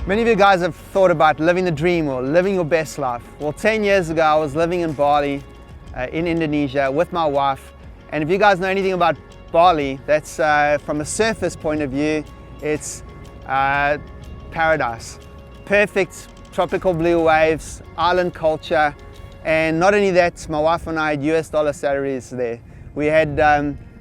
Many of you guys have thought about living the dream or living your best life. Well, 10 years ago, I was living in Bali, in Indonesia, with my wife. And if you guys know anything about Bali, that's from a surface point of view, it's paradise. Perfect tropical blue waves, island culture. And not only that, my wife and I had US dollar salaries there. We had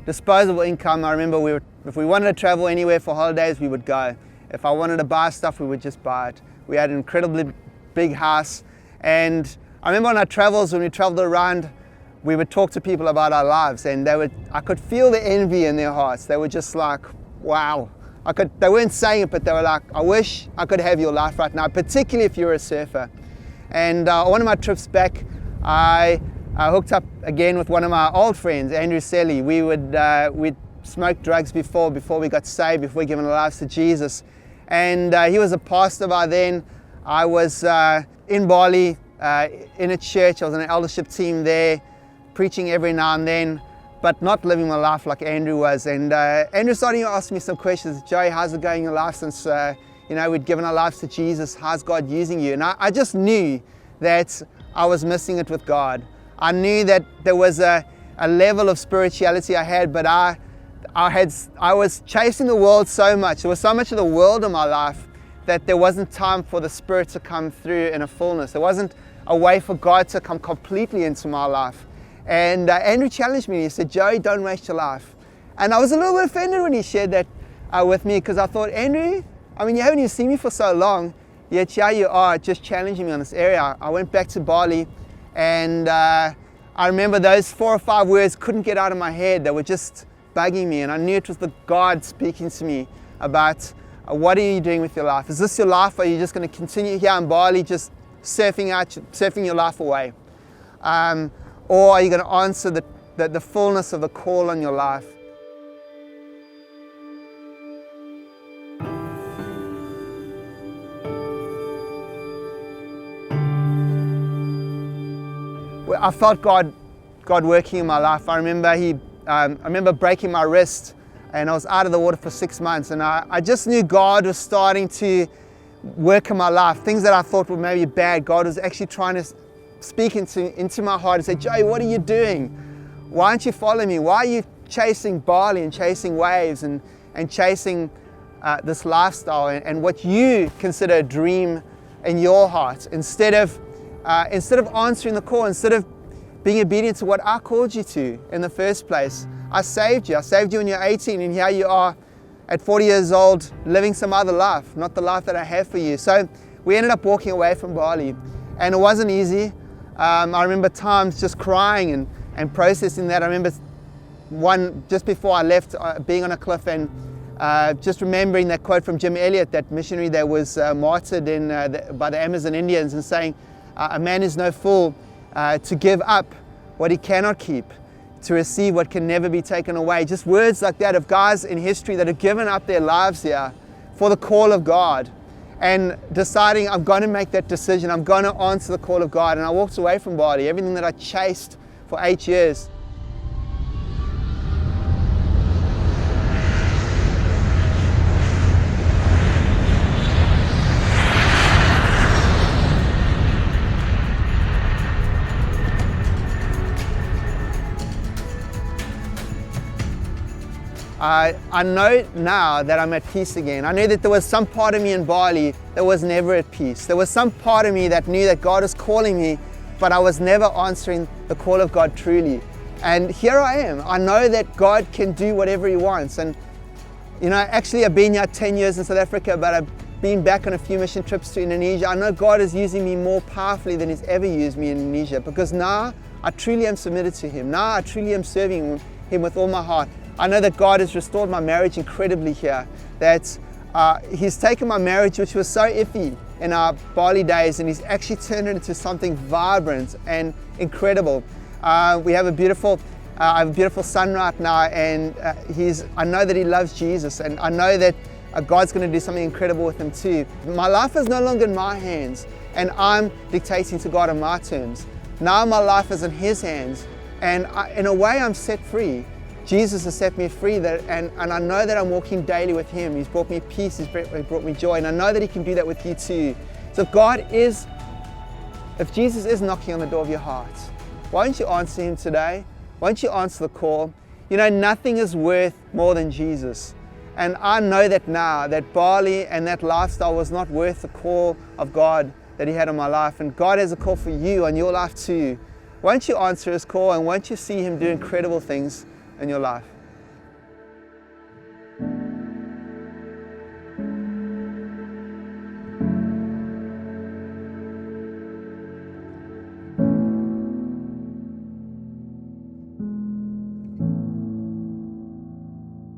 disposable income. I remember if we wanted to travel anywhere for holidays, we would go. If I wanted to buy stuff, we would just buy it. We had an incredibly big house. And I remember on our travels, when we traveled around, we would talk to people about our lives, and I could feel the envy in their hearts. They were just like, wow. They weren't saying it, but they were like, I wish I could have your life right now, particularly if you're a surfer. And on one of my trips back, I hooked up again with one of my old friends, Andrew Selly. We'd smoked drugs before we got saved, before we given our lives to Jesus. And he was a pastor by then. I was in Bali, in a church. I was on an eldership team there, preaching every now and then, but not living my life like Andrew was. And Andrew started to ask me some questions. Joey, how's it going in your life since we'd given our lives to Jesus? How's God using you? And I just knew that I was missing it with God. I knew that there was a level of spirituality I had, but I was chasing the world so much. There was so much of the world in my life that there wasn't time for the Spirit to come through in a fullness. There wasn't a way for God to come completely into my life. And Andrew challenged me. He said, Joey, don't waste your life. And I was a little bit offended when he shared that with me, because I thought, Andrew, I mean, you haven't even seen me for so long, yet here you are just challenging me on this area. I went back to Bali, and I remember those 4 or 5 words couldn't get out of my head. They were just bugging me, and I knew it was the God speaking to me about what are you doing with your life? Is this your life? Or are you just going to continue here in Bali just surfing your life away? Or are you going to answer the fullness of the call on your life? Well, I felt God working in my life. I remember breaking my wrist, and I was out of the water for 6 months, and I just knew God was starting to work in my life. Things that I thought were maybe bad, God was actually trying to speak into my heart and say, Joey, what are you doing? Why aren't you following me? Why are you chasing Bali and chasing waves and chasing this lifestyle and what you consider a dream in your heart, instead of answering the call, instead of being obedient to what I called you to in the first place? I saved you when you're 18, and here you are at 40 years old living some other life, not the life that I have for you. So we ended up walking away from Bali, and it wasn't easy. I remember times just crying and processing that. I remember one just before I left, being on a cliff and just remembering that quote from Jim Elliot, that missionary that was martyred by the Amazon Indians, and saying, a man is no fool to give up what he cannot keep, to receive what can never be taken away. Just words like that of guys in history that have given up their lives here for the call of God, and deciding, I'm going to make that decision, I'm going to answer the call of God. And I walked away from Bali, everything that I chased for 8 years. I know now that I'm at peace again. I knew that there was some part of me in Bali that was never at peace. There was some part of me that knew that God was calling me, but I was never answering the call of God truly. And here I am. I know that God can do whatever He wants. And actually I've been here 10 years in South Africa, but I've been back on a few mission trips to Indonesia. I know God is using me more powerfully than He's ever used me in Indonesia, because now I truly am submitted to Him. Now I truly am serving Him with all my heart. I know that God has restored my marriage incredibly here, that He's taken my marriage, which was so iffy in our Bali days, and He's actually turned it into something vibrant and incredible. We have a beautiful son right now, and I know that he loves Jesus, and I know that God's going to do something incredible with him too. My life is no longer in my hands, and I'm dictating to God on my terms. Now my life is in His hands, and in a way I'm set free. Jesus has set me free, and I know that I'm walking daily with Him. He's brought me peace, He's brought me joy, and I know that He can do that with you too. So if Jesus is knocking on the door of your heart, why don't you answer Him today? Why don't you answer the call? You know, nothing is worth more than Jesus. And I know that now, that Bali and that lifestyle was not worth the call of God that He had on my life. And God has a call for you on your life too. Why don't you answer His call, and why don't you see Him do incredible things in your life?